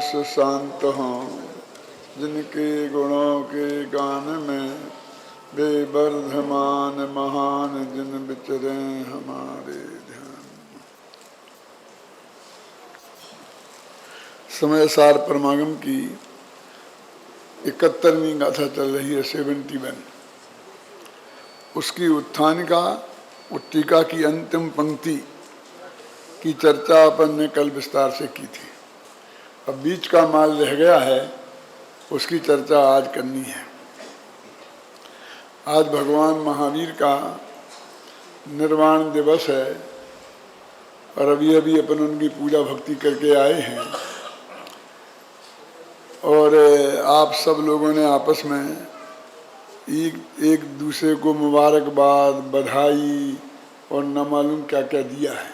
से शांत हों, जिनके गुणों के गान में बेवर्धमान महान जिन विचरे हमारे ध्यान। समय सार परमागम की 71वीं गाथा चल रही है, 71। उसकी उत्थान का टीका की अंतिम पंक्ति की चर्चा अपन ने कल विस्तार से की थी। अब बीच का माल रह गया है, उसकी चर्चा आज करनी है। आज भगवान महावीर का निर्वाण दिवस है और अभी अभी अपन उनकी पूजा भक्ति करके आए हैं और आप सब लोगों ने आपस में एक दूसरे को मुबारकबाद, बधाई और न मालूम क्या क्या दिया है।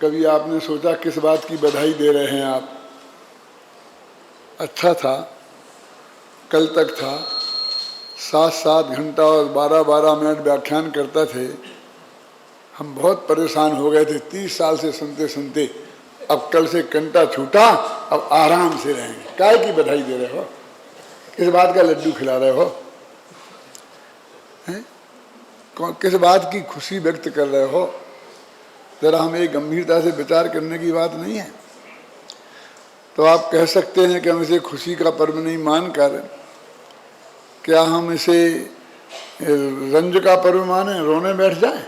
कभी आपने सोचा किस बात की बधाई दे रहे हैं आप? अच्छा था, कल तक था 7-7 घंटा और 12-12 मिनट व्याख्यान करता थे। हम बहुत परेशान हो गए थे 30 साल से सुनते सुनते। अब कल से कंटा छूटा, अब आराम से रहेंगे। काय की बधाई दे रहे हो? किस बात का लड्डू खिला रहे हो? किस बात की खुशी व्यक्त कर रहे हो? जरा हमें एक गंभीरता से विचार करने की बात नहीं है। तो आप कह सकते हैं कि हम इसे खुशी का पर्व नहीं मानकर क्या हम इसे रंज का पर्व माने, रोने बैठ जाए?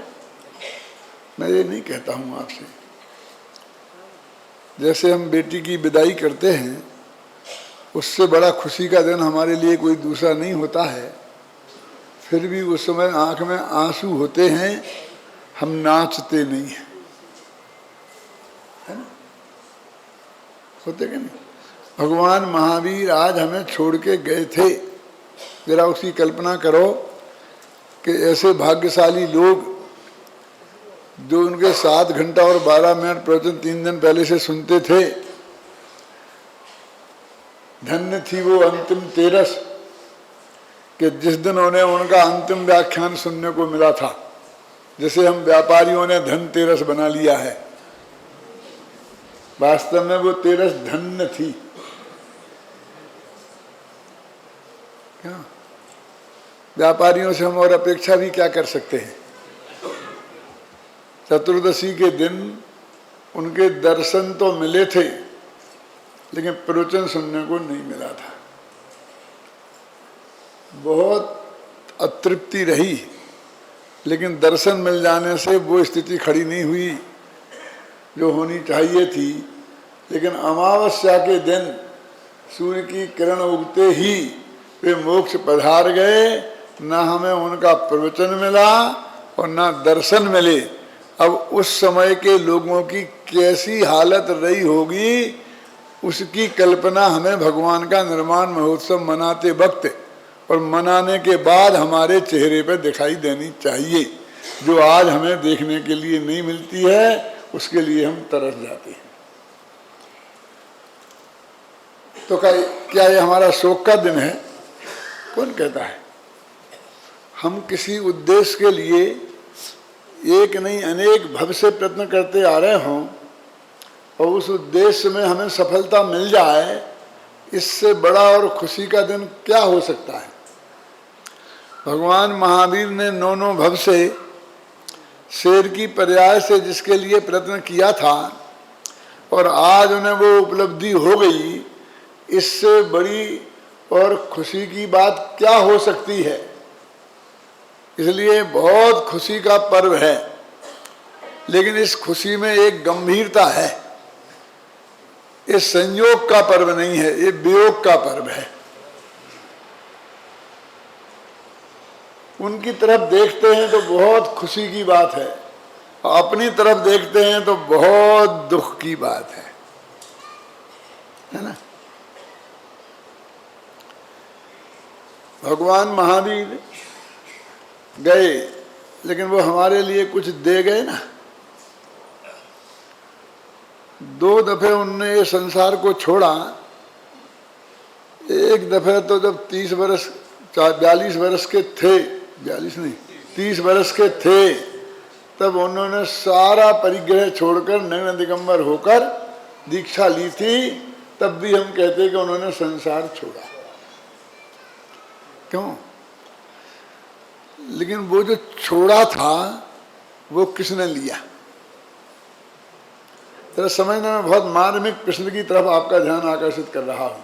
मैं ये नहीं कहता हूँ आपसे। जैसे हम बेटी की विदाई करते हैं, उससे बड़ा खुशी का दिन हमारे लिए कोई दूसरा नहीं होता है। फिर भी उस समय आंख में आंसू होते हैं, हम नाचते नहीं हैं, है ना? होते कि नहीं? भगवान महावीर आज हमें छोड़ के गए थे। जरा उसकी कल्पना करो कि ऐसे भाग्यशाली लोग जो उनके 7 घंटा और 12 मिनट प्रवचन 3 दिन पहले से सुनते थे। धन्य थी वो अंतिम तेरस कि जिस दिन उन्हें उनका अंतिम व्याख्यान सुनने को मिला था। जिसे हम व्यापारियों ने धनतेरस बना लिया है, वास्तव में वो तेरस धन्य थी। क्या व्यापारियों से हम और अपेक्षा भी क्या कर सकते हैं? चतुर्दशी के दिन उनके दर्शन तो मिले थे, लेकिन प्रवचन सुनने को नहीं मिला था। बहुत अतृप्ति रही, लेकिन दर्शन मिल जाने से वो स्थिति खड़ी नहीं हुई जो होनी चाहिए थी। लेकिन अमावस्या के दिन सूर्य की किरण उगते ही वे मोक्ष पधार गए। न हमें उनका प्रवचन मिला और न दर्शन मिले। अब उस समय के लोगों की कैसी हालत रही होगी, उसकी कल्पना हमें भगवान का निर्वाण महोत्सव मनाते वक्त और मनाने के बाद हमारे चेहरे पर दिखाई देनी चाहिए। जो आज हमें देखने के लिए नहीं मिलती है, उसके लिए हम तरस जाते हैं। तो क्या ये हमारा शोक का दिन है? कौन कहता है? हम किसी उद्देश्य के लिए एक नहीं अनेक भव से प्रयत्न करते आ रहे हों और उस उद्देश्य में हमें सफलता मिल जाए, इससे बड़ा और खुशी का दिन क्या हो सकता है? भगवान महावीर ने 9 भव से शेर की पर्याय से जिसके लिए प्रयत्न किया था और आज उन्हें वो उपलब्धि हो गई, इससे बड़ी और खुशी की बात क्या हो सकती है? इसलिए बहुत खुशी का पर्व है, लेकिन इस खुशी में एक गंभीरता है। ये संयोग का पर्व नहीं है, ये वियोग का पर्व है। उनकी तरफ देखते हैं तो बहुत खुशी की बात है, अपनी तरफ देखते हैं तो बहुत दुख की बात है ना? भगवान महावीर गए, लेकिन वो हमारे लिए कुछ दे गए ना। 2 दफे उनने ये संसार को छोड़ा। एक दफे तो जब 30 वर्ष 42 वर्ष के थे, 42 नहीं 30 वर्ष के थे, तब उन्होंने सारा परिग्रह छोड़कर नग्न दिगंबर होकर दीक्षा ली थी, तब भी हम कहते कि उन्होंने संसार छोड़ा। क्यों? लेकिन वो जो छोड़ा था वो किसने लिया? तेरा समझने में बहुत मार्मिक प्रश्न की तरफ आपका ध्यान आकर्षित कर रहा हूं।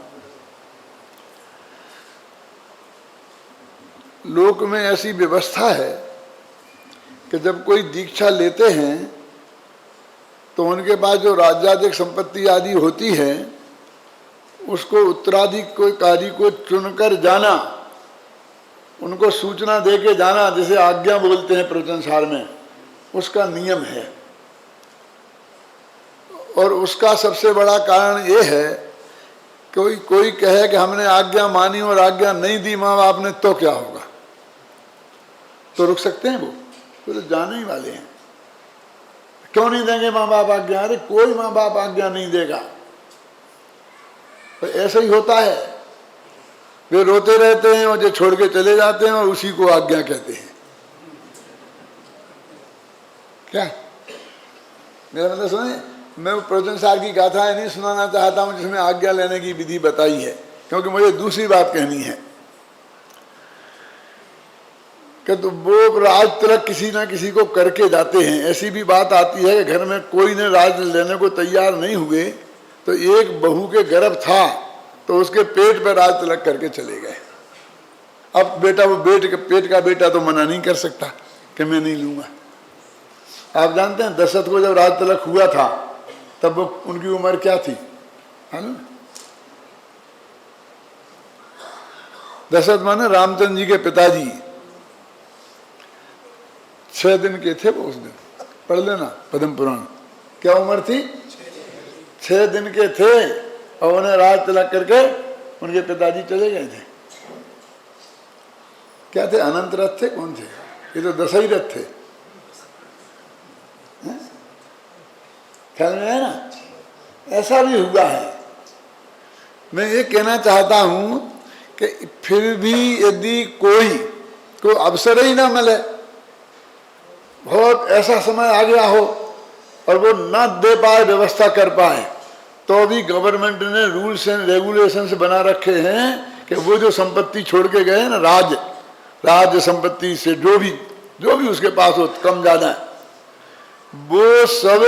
लोक में ऐसी व्यवस्था है कि जब कोई दीक्षा लेते हैं तो उनके पास जो राज्याधिक संपत्ति आदि होती है उसको उत्तराधिकारी को चुनकर जाना, उनको सूचना दे के जाना, जिसे आज्ञा बोलते हैं प्रवचनसार में, उसका नियम है। और उसका सबसे बड़ा कारण ये है, कोई कहे कि हमने आज्ञा मानी और आज्ञा नहीं दी माँ बाप ने, तो क्या होगा? तो रुक सकते हैं वो तो जाने ही वाले हैं। क्यों नहीं देंगे माँ बाप आज्ञा? अरे कोई माँ बाप आज्ञा नहीं देगा। तो ऐसा ही होता है, वे रोते रहते हैं और जो छोड़ के चले जाते हैं और उसी को आज्ञा कहते हैं। क्या मेरा मतलब सुने, मैं वो प्रवचनसार की गाथाएं नहीं सुनाना चाहता हूं जिसमें आज्ञा लेने की विधि बताई है, क्योंकि मुझे दूसरी बात कहनी है कि तो वो राज तिलक किसी ना किसी को करके जाते हैं। ऐसी भी बात आती है कि घर में कोई ने राज लेने को तैयार नहीं हुए तो एक बहू के गर्भ था तो उसके पेट पर राज तिलक करके चले गए। अब बेटा, वो पेट का बेटा तो मना नहीं कर सकता कि मैं नहीं लूंगा। आप जानते हैं दशरथ को जब राज तिलक हुआ था तब वो उनकी उम्र क्या थी? है ना, दशरथ माने रामचंद्र जी के पिताजी। 6 दिन के थे वो उस दिन, पढ़ लेना पद्म पुराण। क्या उम्र थी? 6 दिन के थे और उन्हें राज तिलक करके उनके पिताजी चले गए थे। क्या थे? अनंत रथ थे? कौन थे? ये तो दशई रथ थे। ख्याल में है ना? ऐसा भी हुआ है। मैं ये कहना चाहता हूं कि फिर भी यदि कोई अवसर ही ना मिले, बहुत ऐसा समय आ गया हो और वो ना दे पाए, व्यवस्था कर पाए, तो भी गवर्नमेंट ने रूल्स एंड रेगुलेशंस बना रखे हैं कि वो जो संपत्ति छोड़ के गए ना, राज्य संपत्ति से जो भी उसके पास हो, कम ज्यादा, वो सब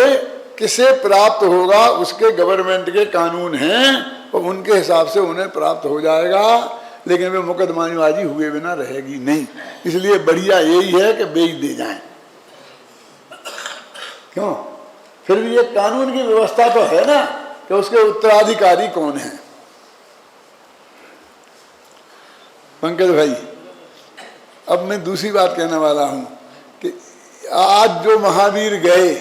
किसे प्राप्त होगा उसके गवर्नमेंट के कानून हैं और उनके हिसाब से उन्हें प्राप्त हो जाएगा। लेकिन वे मुकदमाबाजी हुए बिना रहेगी नहीं। इसलिए बढ़िया यही है कि बेच दे जाएं। क्यों? फिर भी ये कानून की व्यवस्था तो है ना कि उसके उत्तराधिकारी कौन है। पंकज भाई, अब मैं दूसरी बात कहने वाला हूं कि आज जो महावीर गए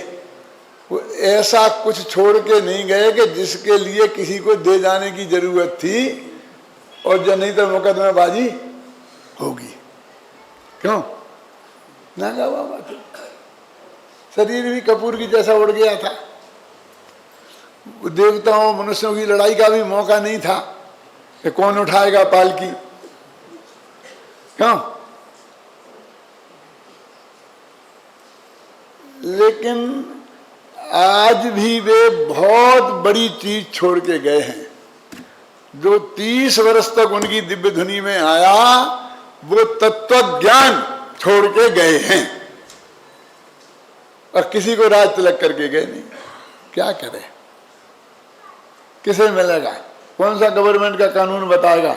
वो ऐसा कुछ छोड़ के नहीं गए कि जिसके लिए किसी को दे जाने की जरूरत थी, और जो नहीं तो मुकदमेबाजी होगी। क्यों? ना बाबा, शरीर भी कपूर की जैसा उड़ गया था। देवताओं मनुष्यों की लड़ाई का भी मौका नहीं था कि कौन उठाएगा पालकी। क्यों? लेकिन आज भी वे बहुत बड़ी चीज छोड़ के गए हैं। जो 30 वर्ष तक उनकी दिव्य धुनी में आया वो तत्व ज्ञान छोड़ के गए हैं और किसी को राज तिलक करके गए नहीं। क्या करें? किसे मिलेगा? कौन सा गवर्नमेंट का कानून बताएगा?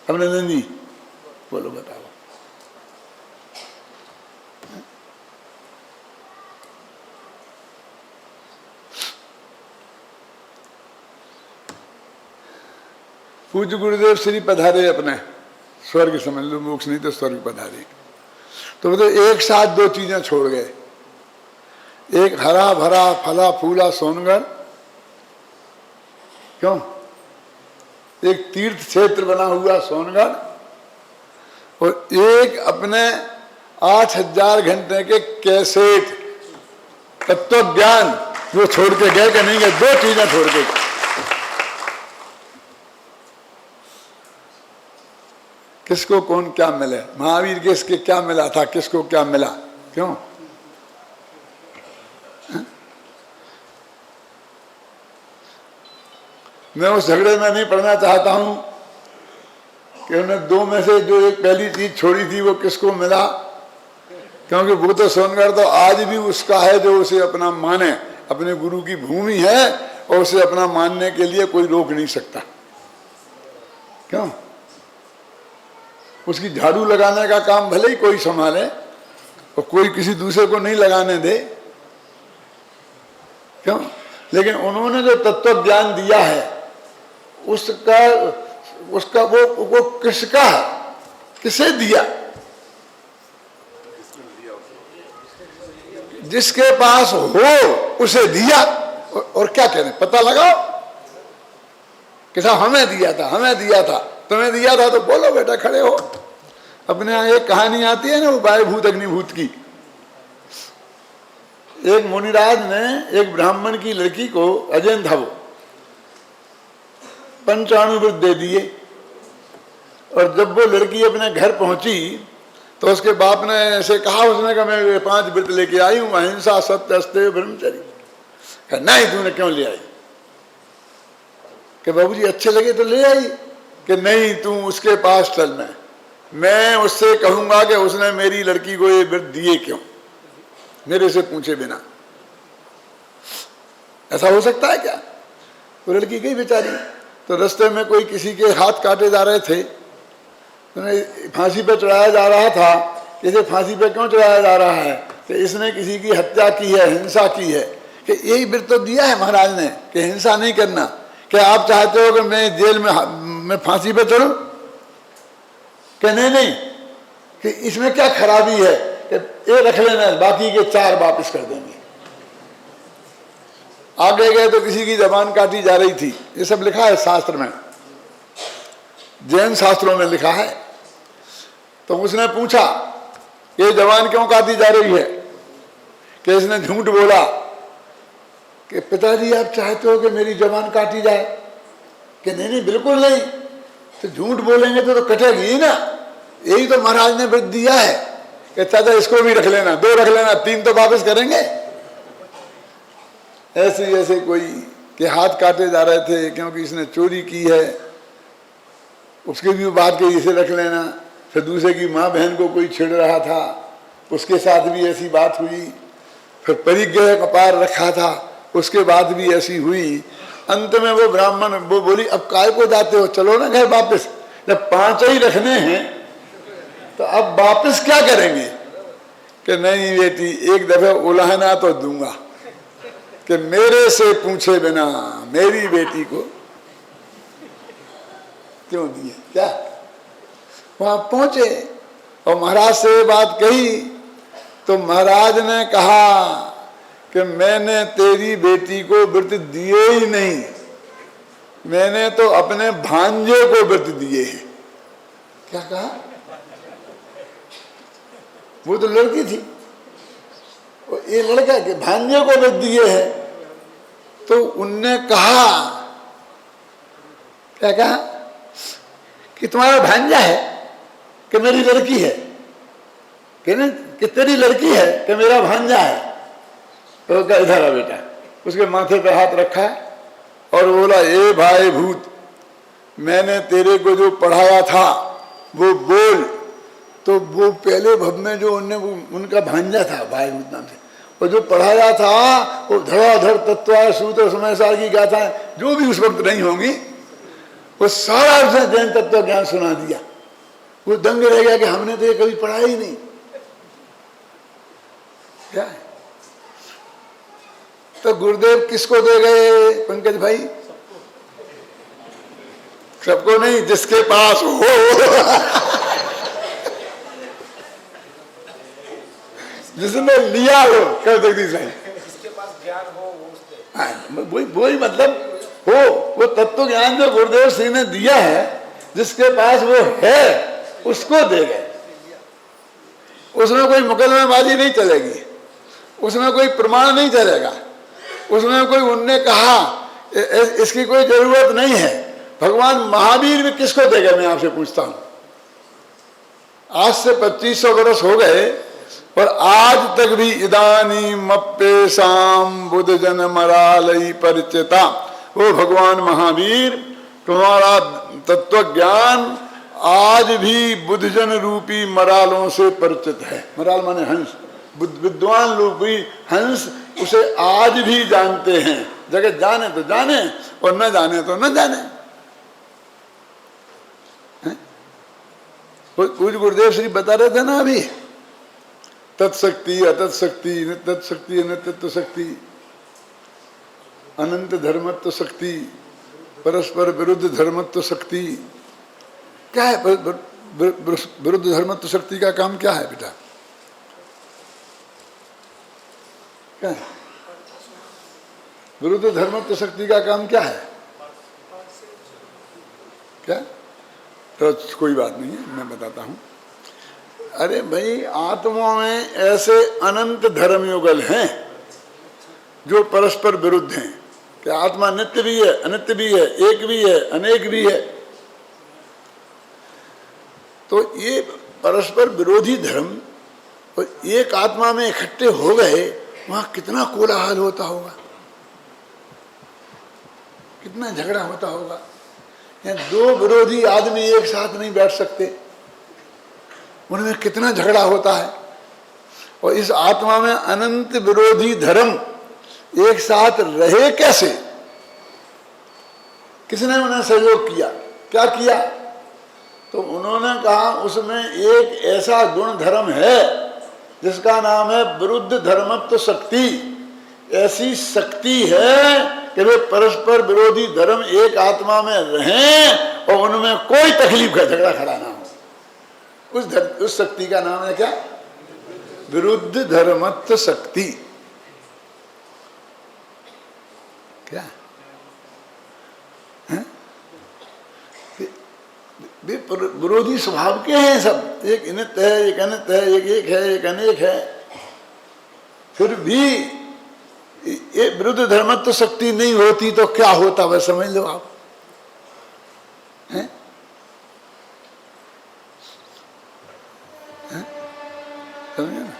अभिनंदन जी बोलो, बताओ। पूज्य गुरुदेव श्री पधारे, अपने स्वर्ग समझ लो, मोक्ष नहीं तो स्वर्ग पधारे। तो मतलब एक साथ 2 चीजें छोड़ गए। एक हरा भरा फला फूला सोनगढ़, क्यों? एक तीर्थ क्षेत्र बना हुआ सोनगढ़, और एक अपने 8000 घंटे के कैसेट तत्व ज्ञान जो छोड़ के गए कि नहीं गए। 2 चीजें छोड़ के गए। किसको कौन क्या मिले? महावीर के इसके क्या मिला था, किसको क्या मिला? क्यों? मैं उस झगड़े में नहीं पड़ना चाहता हूं कि उन्हें दो में से जो एक पहली चीज छोड़ी थी वो किसको मिला, क्योंकि वो तो सोनगढ़ तो आज भी उसका है जो उसे अपना माने, अपने गुरु की भूमि है और उसे अपना मानने के लिए कोई रोक नहीं सकता। क्यों? उसकी झाड़ू लगाने का काम भले ही कोई संभाले और कोई किसी दूसरे को नहीं लगाने दे, क्यों? लेकिन उन्होंने जो तत्व ज्ञान दिया है उसका वो किसका है, किसे दिया? जिसके पास हो उसे दिया। और क्या कहने, पता लगाओ कि साहब हमें दिया था, हमें दिया था, तुम्हें दिया था तो बोलो बेटा, खड़े हो। अपने यहाँ एक कहानी आती है ना, वो वायुभूत अग्निभूत की। एक मुनिराज ने एक ब्राह्मण की लड़की को, अजैन था वो, 95 व्रत दे दिए। और जब वो लड़की अपने घर पहुंची तो उसके बाप ने ऐसे कहा, उसने कहा मैं 5 व्रत लेके आई हूं, अहिंसा सत्य अस्तेय ब्रह्मचर्य। कहा नहीं, तूने क्यों ले आई? कि बाबूजी अच्छे लगे तो ले आई। कि नहीं, तू उसके पास चल, मैं उससे कहूंगा कि उसने मेरी लड़की को ये व्रत दिए क्यों, मेरे से पूछे बिना। ऐसा हो सकता है क्या? वो लड़की गई बेचारी, तो रास्ते में कोई किसी के हाथ काटे जा रहे थे, उन्हें फांसी पे चढ़ाया जा रहा था। इसे फांसी पे क्यों चढ़ाया जा रहा है? कि इसने किसी की हत्या की है, हिंसा की है। कि यही व्रत तो दिया है महाराज ने कि हिंसा नहीं करना। कि आप चाहते हो कि मैं जेल में फांसी पे चढ़ूं? कि नहीं, कि इसमें क्या खराबी है कि ये रख लेना, बाकी के 4 वापिस कर देंगे। आगे गए तो किसी की जबान काटी जा रही थी। ये सब लिखा है शास्त्र में, जैन शास्त्रों में लिखा है। तो उसने पूछा ये जबान क्यों काटी जा रही है? कि इसने झूठ बोला कि पिताजी आप चाहते हो कि मेरी जबान काटी जाए? कि नहीं बिल्कुल नहीं, तो झूठ बोलेंगे तो कटेगी ही ना। यही तो महाराज ने व्रत दिया है कि चाचा इसको भी रख लेना, 2 रख लेना, 3 तो वापस करेंगे। ऐसे कोई के हाथ काटे जा रहे थे क्योंकि इसने चोरी की है, उसके भी बात के इसे रख लेना। फिर दूसरे की माँ बहन को कोई छेड़ रहा था, उसके साथ भी ऐसी बात हुई। फिर परिग्रह कपार रखा था, उसके बाद भी ऐसी हुई। अंत में वो ब्राह्मण वो बोली अब काय को जाते हो, चलो ना घर वापस। जब 5 ही रखने हैं तो अब वापस क्या करेंगे? कि नहीं बेटी, एक दफे उलाहना तो दूंगा कि मेरे से पूछे बिना मेरी बेटी को क्यों दिए। क्या वहां पहुंचे और महाराज से बात कही तो महाराज ने कहा कि मैंने तेरी बेटी को व्रत दिए ही नहीं, मैंने तो अपने भांजे को व्रत दिए हैं। क्या कहा? वो तो लड़की थी, ये लड़का के भांजे को व्रत दिए हैं। तो उनने कहा, क्या कहा? कि तुम्हारा भांजा है कि मेरी लड़की है? कि तेरी लड़की है कि मेरा भांजा है? तो क्या इधर आ बेटा, उसके माथे पे हाथ रखा और बोला ए भाई भूत, मैंने तेरे को जो पढ़ाया था वो बोल। तो वो पहले भव में जो उनका भांजा था भाई भूत नाम से, और जो पढ़ाया था वो धड़ाधड़ तत्व सूत्र समय सार की गाथाएं जो भी उस वक्त नहीं होंगी, वो सारा उसने जैन तत्व ज्ञान सुना दिया। वो दंग रह गया कि हमने तो ये कभी पढ़ा ही नहीं। क्या है? तो गुरुदेव किसको दे गए पंकज भाई? सबको नहीं, जिसके पास हो। जिसने लिया हो, कर जगदीश भाई, जिसके पास ज्ञान हो वही मतलब हो, वो तत्व ज्ञान जो गुरुदेव सिंह ने दिया है, जिसके पास वो है उसको दे गए। उसमें कोई मुकदमेबाजी नहीं चलेगी, उसमें कोई प्रमाण नहीं चलेगा, उसमें कोई उनने कहा इसकी कोई जरूरत नहीं है। भगवान महावीर भी किसको दे गए? मैं आपसे पूछता हूं। आज से 2500 वर्ष हो गए और आज तक भी इदानी मप्पे शाम बुद्ध जन मरालई परिचिता ओ भगवान महावीर, तुम्हारा तत्व ज्ञान आज भी बुद्धजन रूपी मरालों से परिचित है। मराल माने हंस, विद्वान रूपी हंस उसे आज भी जानते हैं। जगत जाने तो जाने और न जाने तो न जाने। पूज्य गुरुदेव श्री बता रहे थे ना अभी, तत्शक्ति अतत्शक्ति, तत्शक्ति अनित्व शक्ति, अनंत धर्मत्व शक्ति, परस्पर विरुद्ध धर्मत्व शक्ति। क्या है विरुद्ध धर्मत्व शक्ति का काम? क्या है बेटा? क्या है विरुद्ध धर्मत्व शक्ति का काम? क्या है? क्या? तो कोई बात नहीं है, मैं बताता हूं। अरे भाई, आत्मा में ऐसे अनंत धर्म युगल हैं जो परस्पर विरुद्ध हैं। कि आत्मा नित्य भी है, अनित्य भी है, एक भी है, अनेक भी है। तो ये परस्पर विरोधी धर्म और एक आत्मा में इकट्ठे हो गए, वहां कितना कोलाहल होता होगा, कितना झगड़ा होता होगा। दो विरोधी आदमी एक साथ नहीं बैठ सकते, उनमें कितना झगड़ा होता है। और इस आत्मा में अनंत विरोधी धर्म एक साथ रहे कैसे? किसने उन्हें सहयोग किया? क्या किया? तो उन्होंने कहा उसमें एक ऐसा गुण धर्म है जिसका नाम है विरुद्ध धर्मत्व शक्ति। ऐसी शक्ति है कि वे परस्पर विरोधी धर्म एक आत्मा में रहें और उनमें कोई तकलीफ का झगड़ा खड़ा ना हो। उस शक्ति का नाम है क्या? विरुद्ध धर्मत्व शक्ति। क्या है? वे विरोधी स्वभाव के हैं सब। एक नित्य है, एक अनित्य है, एक है, एक अनेक है। फिर भी ये विरुद्ध धर्मत्व शक्ति नहीं होती तो क्या होता, वह समझ लो आप। हैं? समझे ना?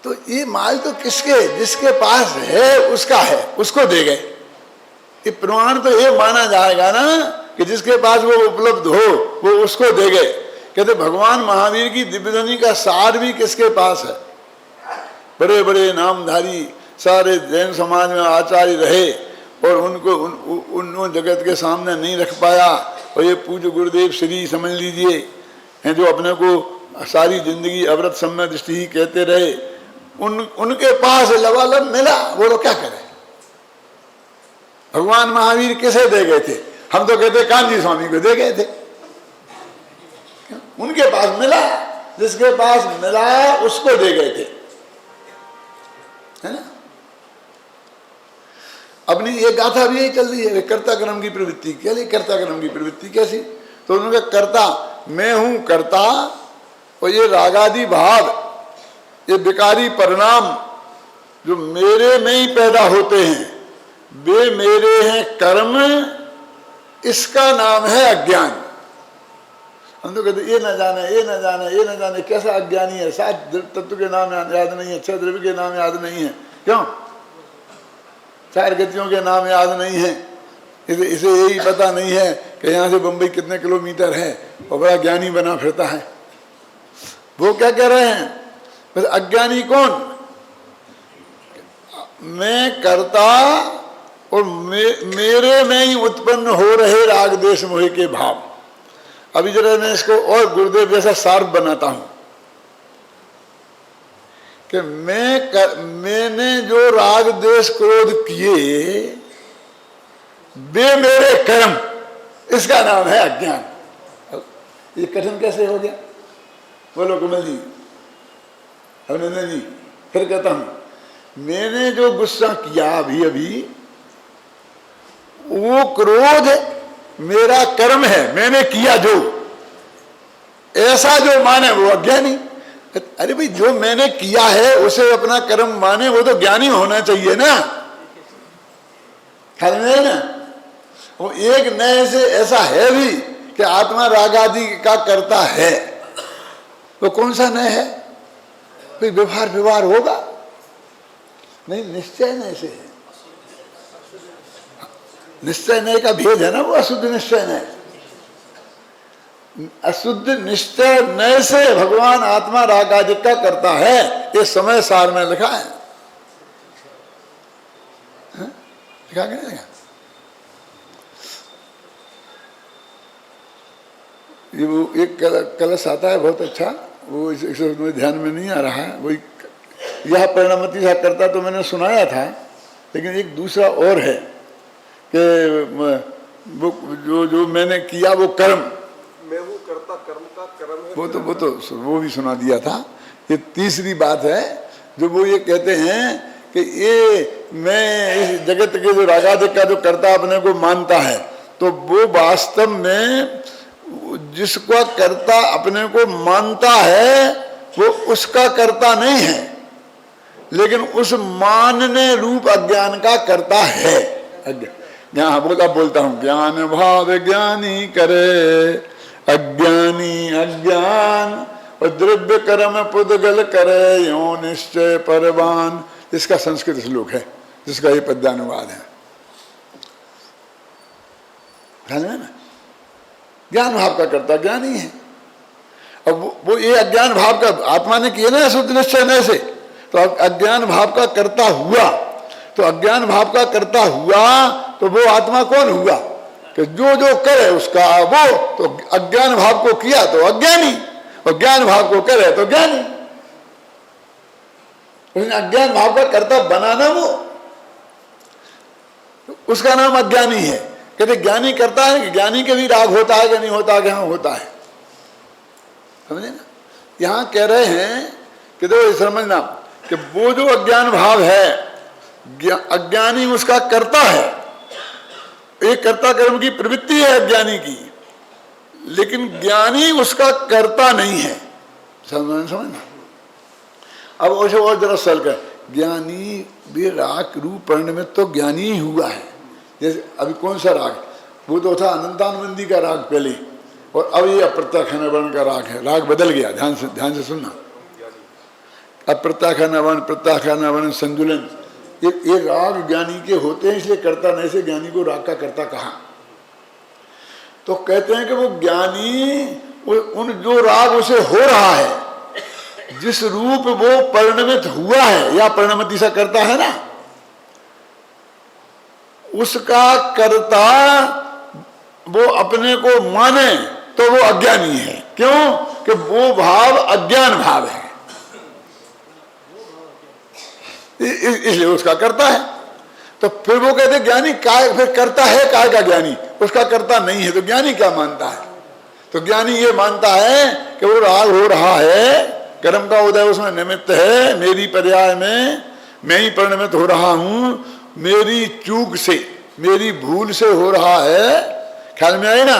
तो ये माल तो किसके? जिसके पास है उसका है, उसको दे गए। ये प्रमाण तो ये माना जाएगा ना कि जिसके पास वो उपलब्ध हो वो उसको दे गए। कहते भगवान महावीर की दिव्यध्वनि का सार भी किसके पास है? बड़े बड़े नामधारी सारे जैन समाज में आचार्य रहे और उनको उन जगत के सामने नहीं रख पाया। और ये पूज्य गुरुदेव श्री समझ लीजिए हैं, जो अपने को सारी जिंदगी अवरत सम्य दृष्टि ही कहते रहे, उनके पास लबालब मिला, वो लोग क्या करें? भगवान महावीर किसे दे गए थे? हम तो कहते कांजी स्वामी को दे गए थे। उनके पास मिला, जिसके पास मिला उसको दे गए थे, है ना? अपनी ये गाथा भी यही चल रही है, कर्ता कर्म की प्रवृत्ति। क्या लिए कर्ता कर्म की प्रवृत्ति कैसी? तो उन्होंने कर्ता, मैं हूं कर्ता, और ये रागादि भाव, ये विकारी परिणाम जो मेरे में ही पैदा होते हैं, वे मेरे हैं कर्म। इसका नाम है अज्ञान। हम तो कहते ये न जाने, ये न जाने, ये न जाने, कैसा अज्ञानी है। 7 तत्व के नाम याद नहीं है, 6 द्रव्य के नाम याद नहीं है। क्यों? 4 गतियों के नाम याद नहीं है। इसे यही पता नहीं है कि यहाँ से बंबई कितने किलोमीटर है, और बड़ा ज्ञानी बना फिरता है। वो क्या कह रहे हैं? बस अज्ञानी कौन? मैं करता और मेरे में ही उत्पन्न हो रहे राग द्वेष मोह के भाव। अभी जरा मैं इसको और गुरुदेव जैसा सार्फ बनाता हूं कि मैंने जो राग द्वेष क्रोध किए वे मेरे कर्म, इसका नाम है अज्ञान। ये कठिन कैसे हो गया? बोलो कमल जी, अभिनंदन जी। फिर कहता हूं, मैंने जो गुस्सा किया अभी वो क्रोध मेरा कर्म है, मैंने किया जो, ऐसा जो माने वो अज्ञानी। अरे भाई, जो मैंने किया है उसे अपना कर्म माने, वो तो ज्ञानी होना चाहिए ना। ख्याल में है ना? वो एक नए से ऐसा है भी कि आत्मा राग आदि का करता है, तो कौन सा नए है? कोई व्यवहार होगा नहीं, निश्चय नए से है। निश्चय नय का भेद है ना, वो अशुद्ध निश्चय नय। अशुद्ध निश्चय नय से भगवान आत्मा राग आदि का करता है, ये समय सार में लिखा है। लिखा क्या नहीं? ये वो एक कलश आता है बहुत अच्छा, वो मुझे ध्यान में नहीं आ रहा है, वही यह परिणमति सा करता तो मैंने सुनाया था, लेकिन एक दूसरा और है कि वो जो मैंने किया वो कर्म, मैं वो करता कर्म का कर्म है, वो भी सुना दिया था। ये तीसरी बात है जो वो ये कहते हैं कि ये मैं इस जगत के जो रागादिक का जो कर्ता अपने को मानता है, तो वो वास्तव में जिसका कर्ता अपने को मानता है वो उसका कर्ता नहीं है, लेकिन उस मानने रूप अज्ञान का कर्ता है। यहाँ बोलता हूँ, ज्ञान भाव ज्ञानी करे, अज्ञानी अज्ञान, और द्रव्य कर्म पुद्गल करे, यो निश्चय परवान। इसका संस्कृत श्लोक है जिसका ये पद्यानुवाद है। ना ज्ञान भाव का कर्ता ज्ञानी है। अब वो ये अज्ञान भाव का आत्मा ने किए ना शुद्ध निश्चय न से, तो अज्ञान भाव का कर्ता हुआ, तो अज्ञान भाव का कर्ता हुआ तो वो आत्मा कौन हुआ कि जो जो करे उसका वो, तो अज्ञान भाव को किया तो अज्ञानी, और ज्ञान भाव को करे तो ज्ञानी। अज्ञान भाव का कर्ता बनाना वो, उसका नाम अज्ञानी है। कहते ज्ञानी करता है कि ज्ञानी के भी राग होता है कि नहीं होता है? हाँ होता है, समझे ना। यहां कह रहे हैं कि देखो समझना कि वो जो अज्ञान भाव है, अज्ञानी उसका कर्ता है, एक कर्ता कर्म की प्रवृत्ति है अज्ञानी की, लेकिन ज्ञानी उसका कर्ता नहीं है। समझना। अब उसे और जरा सल कर, ज्ञानी भी राग रूप पर्ण में तो ज्ञानी ही हुआ है। जैसे अभी कौन सा राग, वो तो था अनंतानुबंधी का राग पहले, और अब ये अप्रत्याख्यान वर्ण का राग है। राग बदल गया, ध्यान से सुनना। अप्रत्याख्यान वर्ण, प्रत्याख्यान वर्ण, संतुलन, ये राग ज्ञानी के होते हैं, इसलिए कर्ता नहीं से ज्ञानी को राग का कर्ता कहा। तो कहते हैं कि वो ज्ञानी उन जो राग उसे हो रहा है, जिस रूप वो परिणमित हुआ है या परिणमति सा करता है ना, उसका कर्ता वो अपने को माने तो वो अज्ञानी है। क्यों कि वो भाव अज्ञान भाव है, इसलिए उसका कर्ता है। तो फिर वो कहते ज्ञानी काय, फिर करता है काय का ज्ञानी, उसका कर्ता नहीं है, तो ज्ञानी क्या मानता है? तो ज्ञानी ये मानता है कि वो राग हो रहा है, कर्म का उदय उसमें निमित्त है, मेरी पर्याय में मैं ही परिणमित हो रहा हूं, मेरी चूक से, मेरी भूल से हो रहा है, ख्याल में आए ना।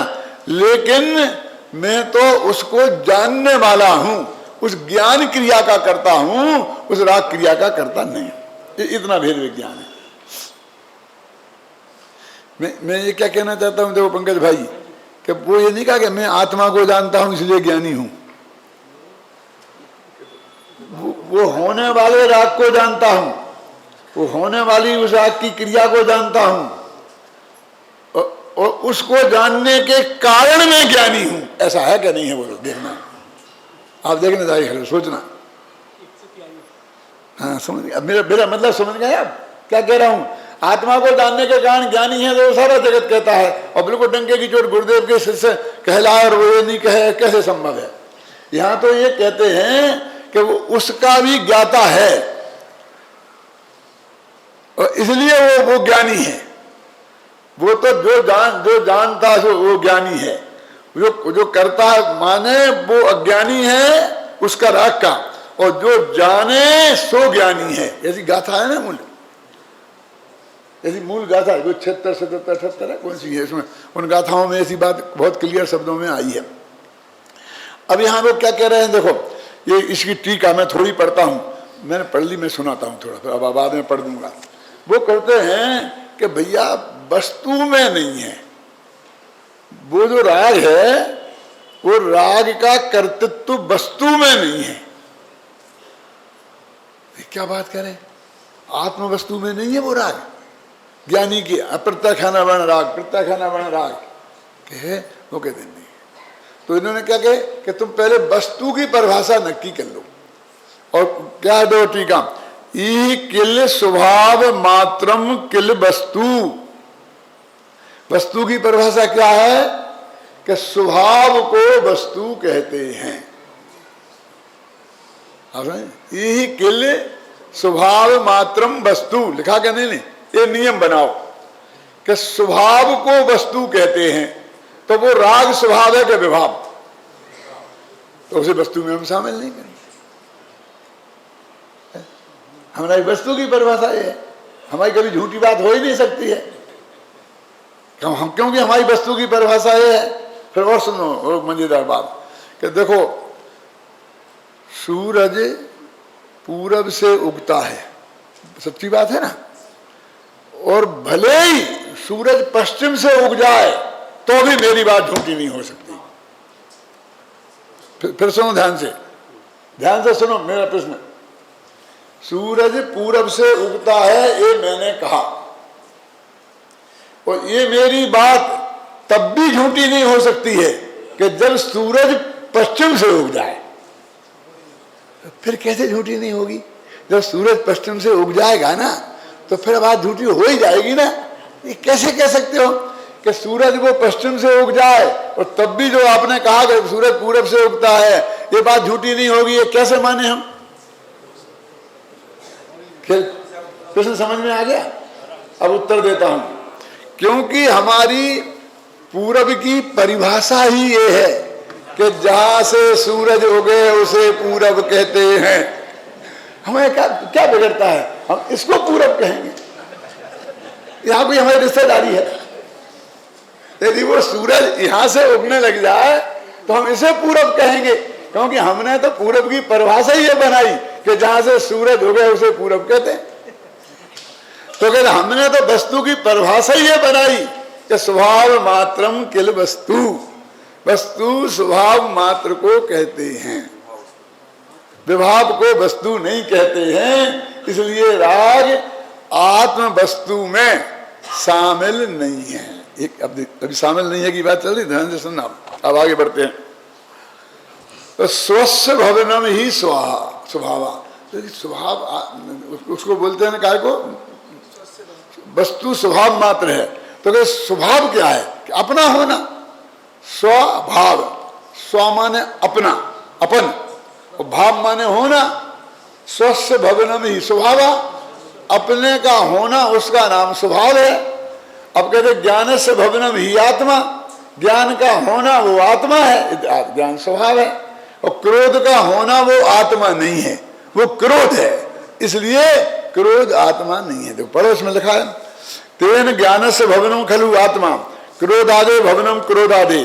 लेकिन मैं तो उसको जानने वाला हूं, उस ज्ञान क्रिया का करता हूं, उस राग क्रिया का करता नहीं। इतना भेद विज्ञान है। मैं ये क्या कहना चाहता हूं, देखो पंकज भाई, कि वो ये नहीं कहा कि मैं आत्मा को जानता हूं इसलिए ज्ञानी हूं, वो होने वाले राग को जानता हूं, वो होने वाली उस राग की क्रिया को जानता हूं, और उसको जानने के कारण मैं ज्ञानी हूं। ऐसा है कि नहीं है? बोलो, देखना, आप देखने जाइए, सोचना। हाँ समझ गया, मेरा मतलब समझ गए आप क्या कह रहा हूं? आत्मा को जानने के कारण ज्ञानी है तो सारा जगत कहता है, और बिल्कुल डंके की चोट गुरुदेव के सिर से कहलाए और वो ये नहीं कहे, कैसे संभव है? यहां तो ये कहते हैं कि वो उसका भी ज्ञाता है, और इसलिए वो ज्ञानी है। वो तो जो जानता है वो ज्ञानी है, जो करता है माने वो अज्ञानी है उसका राग का, और जो जाने सो ज्ञानी है। ऐसी गाथा है ना मूल, ऐसी मूल गाथा है, 76, 77, 78 है, कौन सी है इसमें, उन गाथाओं में ऐसी बात बहुत क्लियर शब्दों में आई है। अब यहाँ लोग क्या कह रहे हैं, देखो ये इसकी टीका मैं थोड़ी पढ़ता हूँ, मैंने पढ़ ली, मैं सुनाता हूँ थोड़ा, फिर अब बाद में पढ़ दूंगा। वो कहते हैं कि भैया वस्तु में नहीं है, वो जो राग है वो राग का कर्तृत्व वस्तु में नहीं है। क्या बात करें, आत्म वस्तु में नहीं है वो राग, ज्ञानी की अप्रत्याख्यान वर्ण राग, प्रत्याख्यान वर्ण राग कहे, वो कहते नहीं। तो इन्होंने क्या कहे कि तुम पहले वस्तु की परिभाषा नक्की कर लो। और क्या दो टीका, ई किल स्वभाव मात्रम किल वस्तु। वस्तु की परिभाषा क्या है कि स्वभाव को वस्तु कहते हैं। यही किल स्वभाव मात्रम वस्तु लिखा क्या नहीं, ये नियम बनाओ कि स्वभाव को वस्तु कहते हैं। तो वो राग स्वभाव है कि विभाव, तो उसे वस्तु में हम शामिल नहीं करेंगे। हमारी वस्तु की परिभाषा ये है, हमारी कभी झूठी बात हो ही नहीं सकती है क्योंकि हमारी वस्तु की परिभाषा ये है। फिर और सुनो और मजेदार बात कि देखो, सूरज पूरब से उगता है, सच्ची बात है ना, और भले ही सूरज पश्चिम से उग जाए तो भी मेरी बात झूठी नहीं हो सकती। फिर सुनो ध्यान से सुनो मेरा प्रश्न। सूरज पूरब से उगता है ये मैंने कहा, और ये मेरी बात तब भी झूठी नहीं हो सकती है कि जब सूरज पश्चिम से उग जाए। फिर कैसे झूठी नहीं होगी? जब सूरज पश्चिम से उग जाएगा ना तो फिर बात झूठी हो ही जाएगी ना। ये कैसे कह सकते हो कि सूरज वो पश्चिम से उग जाए और तब भी जो आपने कहा कि सूरज पूरब से उगता है ये बात झूठी नहीं होगी? ये कैसे माने हम? प्रश्न समझ में आ गया? अब उत्तर देता हूं। क्योंकि हमारी पूरब की परिभाषा ही ये है कि जहां से सूरज उगे उसे पूरब कहते हैं। हमें क्या बिगड़ता है, हम इसको पूरब कहेंगे। यहां कोई हमारी रिश्तेदारी है, यदि वो सूरज यहां से उगने लग जाए तो हम इसे पूरब कहेंगे, क्योंकि हमने तो पूरब की परिभाषा ही ये बनाई कि जहां से सूरज उगे उसे पूरब कहते हैं। तो कहते हमने तो वस्तु की परिभाषा ही ये बनाई कि स्वभाव मात्रम किल वस्तु, वस्तु स्वभाव मात्र को कहते हैं, विभाव को वस्तु नहीं कहते हैं। इसलिए राग आत्म वस्तु में शामिल नहीं है। एक अभी शामिल नहीं है की बात चल रही, ध्यान से सुनना। अब आगे बढ़ते हैं। तो स्वस्य भवनम ही स्वभाव, तो स्वभाव उसको बोलते हैं ना, काय को वस्तु स्वभाव मात्र है। तो स्वभाव क्या है कि अपना होना, स्वभाव, स्व माने अपना, अपन, और भाव माने होना। स्वस्य भवनम ही स्वभाव, अपने का होना उसका नाम स्वभाव है। अब कहते ज्ञान से भवनम ही आत्मा, ज्ञान का होना वो आत्मा है, ज्ञान स्वभाव है। और क्रोध का होना वो आत्मा नहीं है, वो क्रोध है, इसलिए क्रोध आत्मा नहीं है। तो पड़ोस में लिखा है, तेन ज्ञान से भवनम खलु आत्मा क्रोधादे भवनम क्रोधादे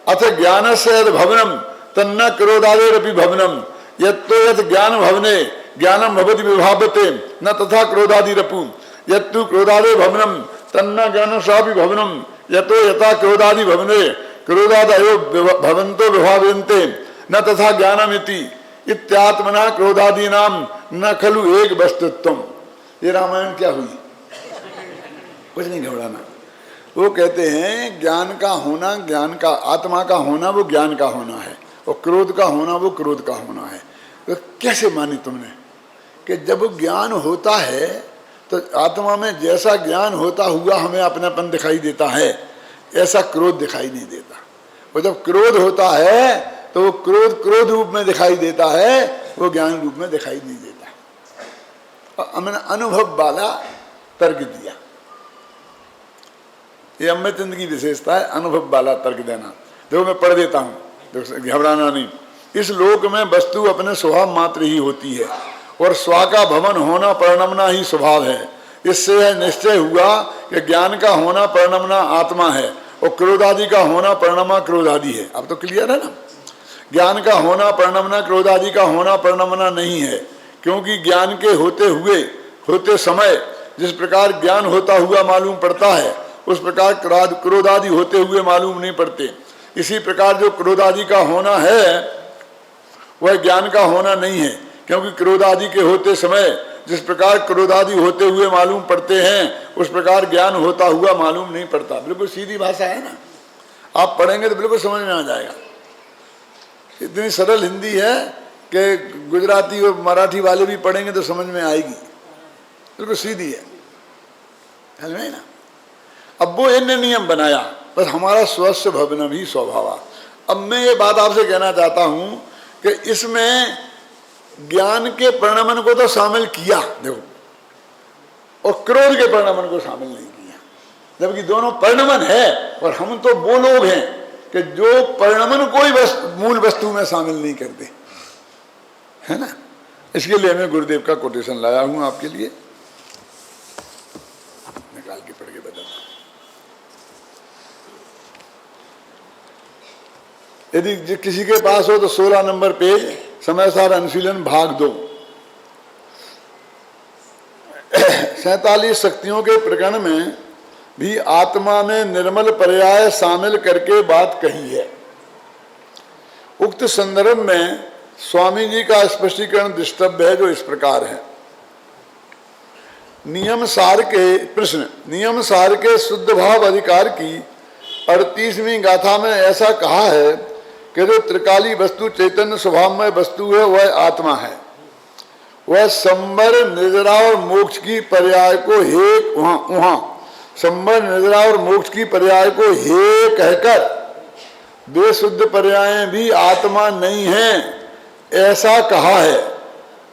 अथ ज्ञान से भवनम तन्न क्रोधादेरपि भवनम यत्तो यत् ज्ञान भवने ज्ञानम भवति विभावते न तथा क्रोधादिरपु यत्तु क्रोधादे भवनम तन्न ज्ञान सापि भवनम यतो यथा क्रोधादि भवने क्रोधादयो भवन्तो विभावन्ते न तथा ज्ञानमिति इत्यात्मना क्रोधादीनाम न खलु एक वस्तुत्वम। ये रामायण क्या हुई? कुछ नहीं घबराना। वो कहते हैं ज्ञान का होना, ज्ञान का आत्मा का होना वो ज्ञान का होना है, और क्रोध का होना वो क्रोध का होना है। तो कैसे मानी तुमने कि जब ज्ञान होता है तो आत्मा में जैसा ज्ञान होता हुआ हमें अपनापन दिखाई देता है, ऐसा क्रोध दिखाई नहीं देता। और जब क्रोध होता है तो वो क्रोध रूप में दिखाई देता है, वो ज्ञान रूप में दिखाई नहीं देता। और हमने अनुभव वाला तर्क दिया, ये अमृतचंद की विशेषता है, अनुभव वाला तर्क देना। देखो मैं पढ़ देता हूँ, घबराना नहीं। इस लोक में वस्तु अपने स्वभाव मात्र ही होती है, और स्व का भवन होना परिणमना ही स्वभाव है। इससे यह निश्चय हुआ कि ज्ञान का होना परिणमना आत्मा है, और क्रोधादि का होना परिणमा क्रोधादि है। अब तो क्लियर है ना? ज्ञान का होना परिणमना क्रोधादि का होना परिणमना नहीं है, क्योंकि ज्ञान के होते समय जिस प्रकार ज्ञान होता हुआ मालूम पड़ता है, उस प्रकार क्रोधादि होते हुए मालूम नहीं पड़ते। इसी प्रकार जो क्रोधादि का होना है वह ज्ञान का होना नहीं है, क्योंकि क्रोधादि के होते समय जिस प्रकार क्रोधादि होते हुए मालूम पड़ते हैं उस प्रकार ज्ञान होता हुआ मालूम नहीं पड़ता। बिल्कुल सीधी भाषा है ना, आप पढ़ेंगे तो बिल्कुल समझ में आ जाएगा। इतनी सरल हिंदी है कि गुजराती और मराठी वाले भी पढ़ेंगे तो समझ में आएगी, बिल्कुल सीधी है, समझ में ना। अब वो इन्हें नियम बनाया, बस हमारा स्वस्थ भवन भी स्वभाव। अब मैं ये बात आपसे कहना चाहता हूं कि इसमें ज्ञान के परिणमन को तो शामिल किया देखो, और क्रोध के परिणमन को शामिल नहीं किया, जबकि दोनों परिणमन है। और हम तो वो लोग हैं कि जो परिणमन को ही मूल वस्तु में शामिल नहीं करते, है ना। इसके लिए मैं गुरुदेव का कोटेशन लाया हूं आपके लिए, निकाल के पढ़ के बता। यदि किसी के पास हो तो 16 नंबर पेज, समय सार अनुशीलन भाग 2, 47 शक्तियों के प्रकरण में भी आत्मा में निर्मल पर्याय शामिल करके बात कही है। उक्त संदर्भ में स्वामी जी का स्पष्टीकरण दृष्टव्य है, जो इस प्रकार है। नियम सार के शुद्ध भाव अधिकार की 38वीं गाथा में ऐसा कहा है कि जो त्रिकाली वस्तु चैतन्य स्वभावमय वस्तु है वह आत्मा है। वह संबर निद्रा और मोक्ष की पर्याय को हे संबर निद्रा और मोक्ष की पर्याय को हे कहकर बेशुद्ध पर्याय भी आत्मा नहीं है ऐसा कहा है।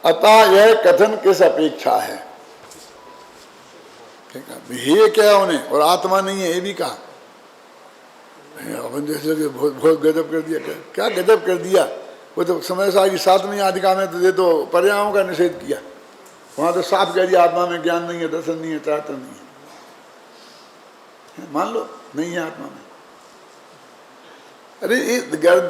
अतः यह कथन किस अपेक्षा है। हे क्या उन्हें और आत्मा नहीं है ये भी कहा। अपन जैसे बहुत गजब कर दिया, क्या गजब कर दिया। वो तो समय सार की 7वीं अधिकार में तो पर्यायों का निषेध किया, वहां तो साफ कह दिया आत्मा में ज्ञान नहीं है, दर्शन नहीं है, चारित्र नहीं है। मान लो नहीं है आत्मा में। अरे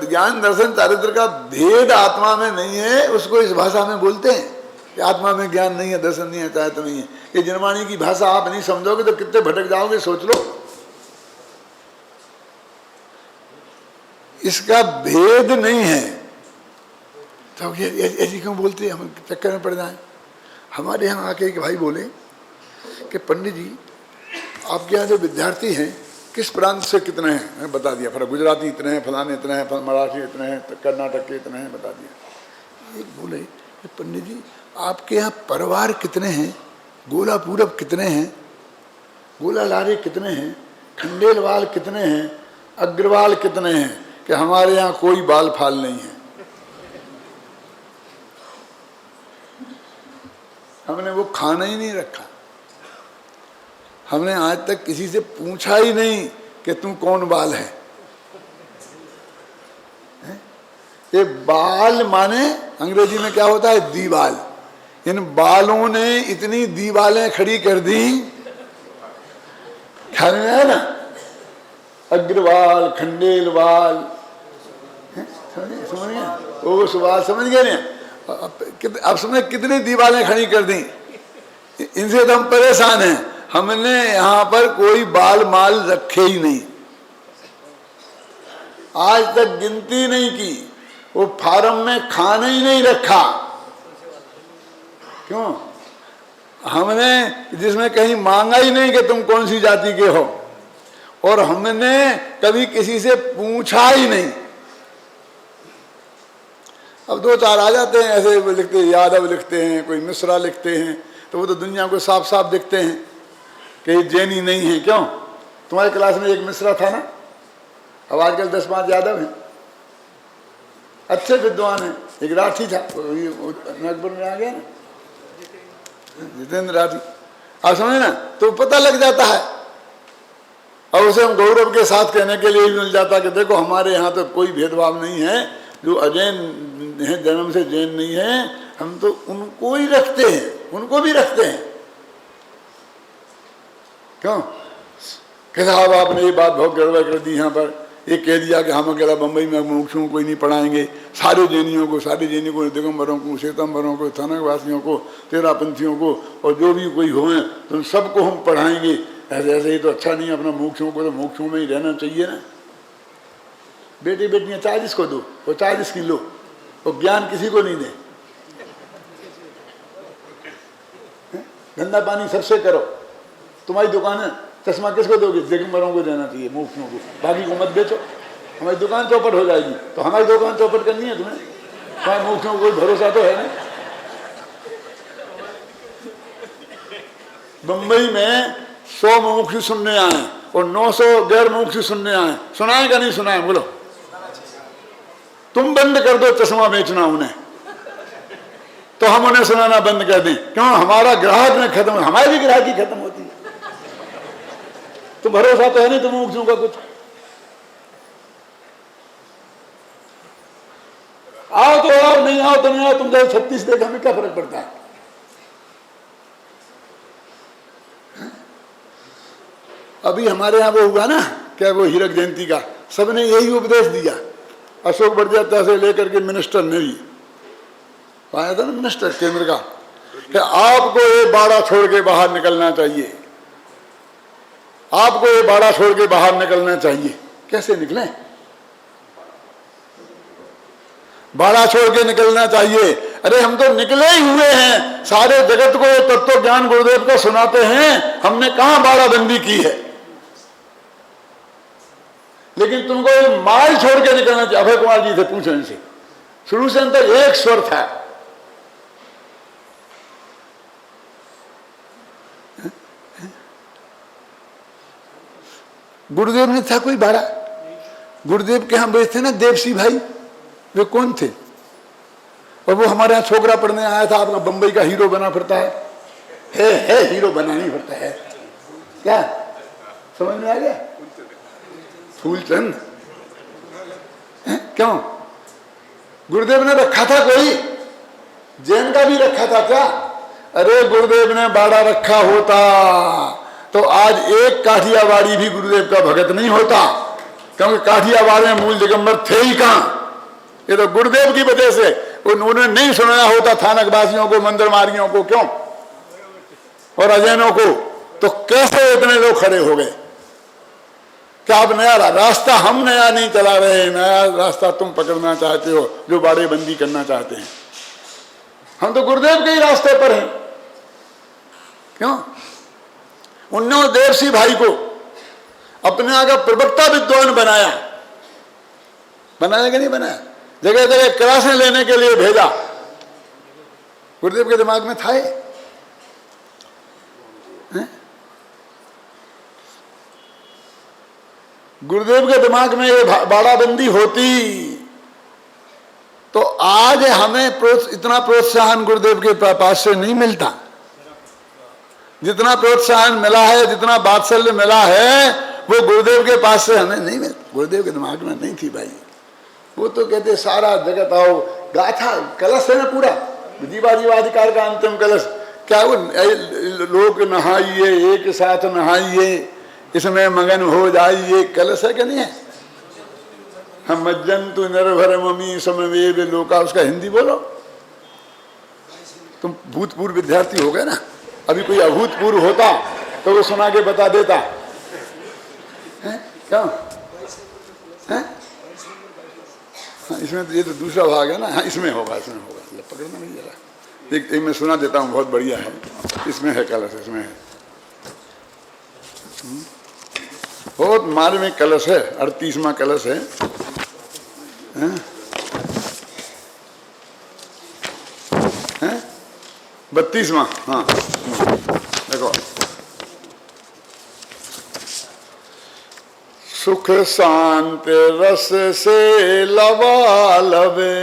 ज्ञान दर्शन चारित्र का भेद आत्मा में नहीं है, उसको इस भाषा में बोलते हैं कि आत्मा में ज्ञान नहीं है, दर्शन नहीं है, चारित्र नहीं है। ये जनवाणी की भाषा आप नहीं समझोगे तो कितने भटक जाओगे, सोच लो। इसका भेद नहीं है तो ये ऐसी क्यों बोलते हैं, हम चक्कर में पड़ जाए। हमारे यहाँ आके एक भाई बोले कि पंडित जी आपके यहाँ जो विद्यार्थी हैं किस प्रांत से कितने हैं, मैंने बता दिया। फिर गुजराती इतने हैं, फलाने इतने हैं, मराठी इतने हैं, कर्नाटक के इतने हैं, बता दिया। एक बोले पंडित जी आपके यहाँ परिवार कितने हैं, गोला पूरब कितने हैं, गोला लारे कितने हैं, खंडेलवाल कितने हैं, अग्रवाल कितने हैं, कि हमारे यहाँ कोई बाल फाल नहीं है। हमने वो खाना ही नहीं रखा, हमने आज तक किसी से पूछा ही नहीं कि तुम कौन बाल है। ये बाल माने अंग्रेजी में क्या होता है, दीवाल। इन बालों ने इतनी दीवालें खड़ी कर दी, ख्याल में है ना, अग्रवाल, खंडेलवाल, समझ गए वो सुवाल, समझ गए ना। अब समझ कितनी दीवालें खड़ी कर दी। इनसे तो हम परेशान हैं। हमने यहाँ पर कोई बाल माल रखे ही नहीं, आज तक गिनती नहीं की, वो फार्म में खाना ही नहीं रखा। क्यों? हमने जिसमें कहीं मांगा ही नहीं कि तुम कौन सी जाति के हो, और हमने कभी किसी से पूछा ही नहीं। अब 2-4 आ जाते हैं ऐसे लिखते हैं, यादव लिखते हैं, कोई मिश्रा लिखते हैं, तो वो तो दुनिया को साफ साफ दिखते हैं कि ये जैनी नहीं है। क्यों? तुम्हारे क्लास में एक मिश्रा था ना, अब आजकल 10-5 यादव हैं, अच्छे विद्वान हैं। एक राठी था, नागपुर में आ गया ना, जितेंद्र राठी। आप समझे ना, तो पता लग जाता है। और उसे हम गौरव के साथ कहने के लिए भी मिल जाता कि देखो हमारे यहाँ तो कोई भेदभाव नहीं है, जो अजैन है जन्म से जैन नहीं है, हम तो उनको ही रखते हैं, उनको भी रखते हैं। क्यों? कि साहब आपने ये बात बहुत गड़बड़ कर दी, यहाँ पर ये कह दिया कि हम अकेला बम्बई में मुमुक्षुओं को ही नहीं पढ़ाएंगे, सारे जैनियों को, सारे जैनियों को, दिगंबरों को, श्वेतंबरों को, थानकवासियों को, तेरापंथियों को, और जो भी कोई हो तो सबको हम पढ़ाएंगे। ऐसे ही तो अच्छा नहीं है, अपना मोक्षों को तो मोक्षों में ही रहना चाहिए ना। बेटी बेटियां 40 को दो, वो 40 की लो, वो ज्ञान किसी को नहीं दे। धंधा पानी सबसे करो। तुम्हारी दुकान है, चश्मा किसको दोगे? दिगंबरों को देना चाहिए, मूर्खों को, बाकी को मत बेचो। हमारी दुकान चौपट हो जाएगी, तो हमारी दुकान चौपट करनी है तुम्हें? तुम्हारे मूर्खों को कोई भरोसा तो है नहीं। बम्बई में 100 मुमुक्षु सुनने आए और 900 गैर मुमुक्षु सुनने आए। सुनाए का नहीं सुनाए? बोलो। तुम बंद कर दो चश्मा बेचना उन्हें, तो हम उन्हें सुनाना बंद कर दें। क्यों? हमारा ग्राहक ने खत्म, हमारी भी ग्राहकी खत्म होती है। तो भरोसा तो है नहीं तुम मुमुक्षुओं का कुछ। आओ तो आओ, नहीं आओ तो नहीं आओ। तुम जब 36 देख, हमें क्या फर्क पड़ता है? अभी हमारे यहाँ वो हुआ ना, क्या वो हीरक जयंती का, सबने यही उपदेश दिया। अशोक बड़जात्या से लेकर के मिनिस्टर ने भी आया था ना, मिनिस्टर केंद्र का, कि आपको ये बाड़ा छोड़ के बाहर निकलना चाहिए, आपको ये बाड़ा छोड़ के बाहर निकलना चाहिए। कैसे निकलें? बाड़ा छोड़ के निकलना चाहिए। अरे हम तो निकले ही हुए हैं, सारे जगत को तत्व ज्ञान गुरुदेव को सुनाते हैं, हमने कहां बाड़ाबंदी की है? लेकिन तुमको माल छोड़ के निकलना चाहिए। अभय कुमार जी से पूछो, इनसे शुरू से अंत तक एक स्वर था। गुरुदेव ने था कोई बाड़ा? गुरुदेव के हम बैठे ना देवसी भाई, वे कौन थे? और वो हमारे यहाँ छोकरा पढ़ने आया था, आपका बंबई का हीरो बना फिरता है हीरो बना नहीं फिरता है। क्या समझ में आ गया? फूलचंद। क्यों? गुरुदेव ने रखा था कोई? जैन का भी रखा था क्या? अरे गुरुदेव ने बाड़ा रखा होता तो आज एक काठियावाड़ी भी गुरुदेव का भगत नहीं होता, क्योंकि काठियावाड़ में मूल दिगंबर थे ही कहां। ये तो गुरुदेव की वजह से उन्होंने नहीं सुनाया होता थानक वासियों को, मंदिर मार्गियों को, क्यों, और अजैनों को, तो कैसे इतने लोग खड़े हो गए? क्या अब नया रास्ता हम नया नहीं चला रहे, नया रास्ता तुम पकड़ना चाहते हो जो बाड़े बंदी करना चाहते हैं। हम तो गुरुदेव के ही रास्ते पर हैं। क्यों? उन्होंने देवसी भाई को अपने आगे प्रवक्ता विद्वान बनाया कि नहीं बनाया? जगह जगह क्लासें लेने के लिए भेजा। गुरुदेव के दिमाग में था ये? गुरुदेव के दिमाग में ये बाड़ाबंदी होती तो आज हमें इतना प्रोत्साहन गुरुदेव के पास से नहीं मिलता। जितना प्रोत्साहन मिला है, जितना वात्सल्य मिला है, वो गुरुदेव के पास से हमें नहीं मिलता। गुरुदेव के दिमाग में नहीं थी भाई। वो तो कहते सारा जगत आओ, गाथा कलश है ना पूरा, जीवाधिकार का अंतिम कलश। क्या वो लोग नहाइए, एक साथ नहाइए, इसमें मगन हो जाइए, कलश है कि नहीं है? हम मज्जंतु निर्भर ममी समवेद लोका, उसका हिंदी बोलो। तुम भूतपूर्व विद्यार्थी हो गए ना, अभी कोई अभूतपूर्व होता तो वो सुना के बता देता है? क्या है? इसमें तो ये तो दूसरा भाग है ना। हाँ, इसमें होगा, पकड़ना नहीं जरा। एक मैं सुना देता हूँ, बहुत बढ़िया है। इसमें है कलश, इसमें है बहुत मार्मिक कलश है, 38वां कलश है। 32वां। हाँ देखो, सुख शांति रस से लबालबे,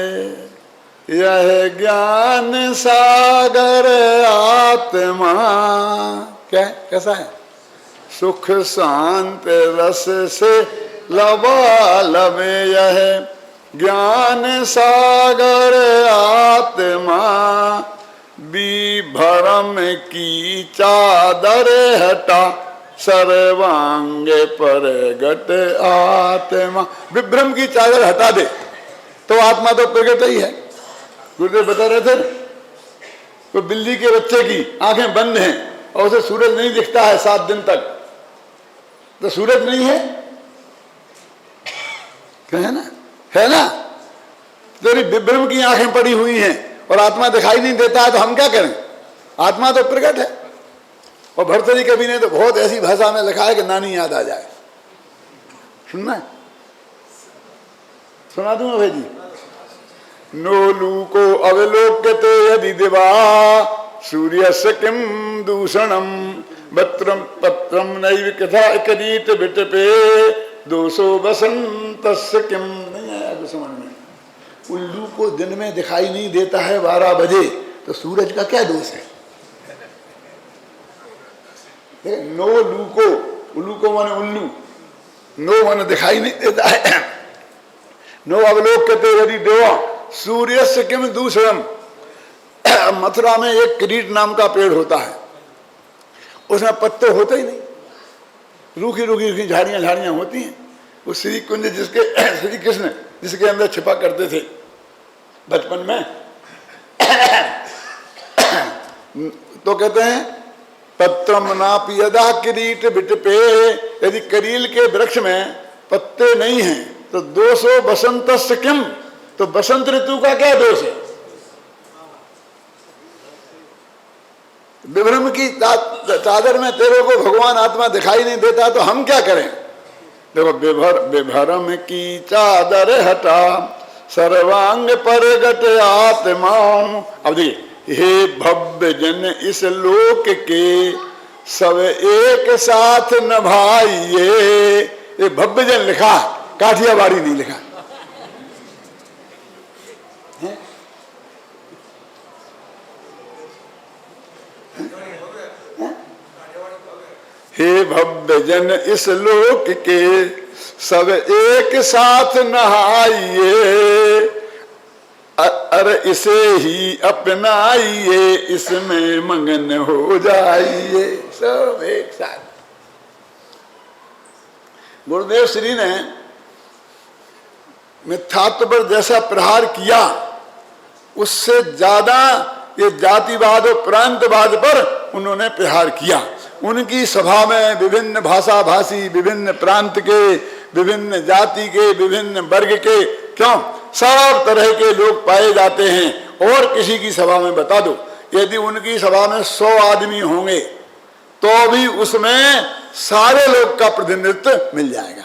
यह ज्ञान सागर आत्मा। क्या है? कैसा है? सुख शांति रस से लबालबे, यह ज्ञान सागर आत्मा। विभ्रम की चादर हटा, सर्वांगे प्रगट आत्मा। विभ्रम की चादर हटा दे तो आत्मा तो प्रगट ही है। गुरुदेव बता रहे थे, तो बिल्ली के बच्चे की आंखें बंद हैं और उसे सूरज नहीं दिखता है 7 दिन तक, तो सूरज नहीं है, क्या है ना? है ना? तेरी विभ्रम की आंखें पड़ी हुई हैं और आत्मा दिखाई नहीं देता है, तो हम क्या करें? आत्मा तो प्रकट है। और भर्तृहरि कवि ने तो बहुत ऐसी भाषा में लिखा है कि नानी याद आ जाए। सुनना है? सुना दूंगा भाई जी। नोलू को अवलोक्यते यदि दिवा सूर्यस्य किम दूषणम पत्रम पत्रम नैव कथा करीत विटपे दोषो बसंतस्य किम। नहीं आया तो समझ में? उल्लू को दिन में दिखाई नहीं देता है 12 बजे, तो सूरज का क्या दोष है? नो लू को, उल्लू को माने उल्लू, नो माने दिखाई नहीं देता है। नो अवलोक्यते यदि देवा सूर्य से किम दूषणम। मथुरा में एक किरीट नाम का पेड़ होता है, उसमें पत्ते होते ही नहीं, रूखी रूखी झाड़ियां झाड़ियां होती हैं। वो श्री कुंज जिसके श्री कृष्ण जिसके अंदर छिपा करते थे बचपन में, तो कहते हैं पत्रम नापि यदा किरीट बिटपे। यदि करील के वृक्ष में पत्ते नहीं हैं तो दोषो बसंतस्य किम, तो बसंत ऋतु का क्या दोष है? विभ्रम की चादर में तेरे को भगवान आत्मा दिखाई नहीं देता, तो हम क्या करें? देखो, विभ्रम की चादर हटा सर्वांग पर गट आत्मा। अब देखिए, हे भव्य जन इस लोक के सब एक साथ नभाइए। ये भव्य जन लिखा, काठियावाड़ी नहीं लिखा। हे भव्य जन इस लोक के सब एक साथ नहाइए, अरे इसे ही अपनाइए, इसमें मगन हो जाइए सब एक साथ। गुरुदेव श्री ने मिथ्यात्व पर जैसा प्रहार किया, उससे ज्यादा ये जातिवाद और प्रांतवाद पर उन्होंने प्रहार किया। उनकी सभा में विभिन्न भाषा भाषी, विभिन्न प्रांत के, विभिन्न जाति के, विभिन्न वर्ग के, क्यों सब तरह के लोग पाए जाते हैं। और किसी की सभा में बता दो, यदि उनकी सभा में 100 आदमी होंगे तो भी उसमें सारे लोग का प्रतिनिधित्व मिल जाएगा।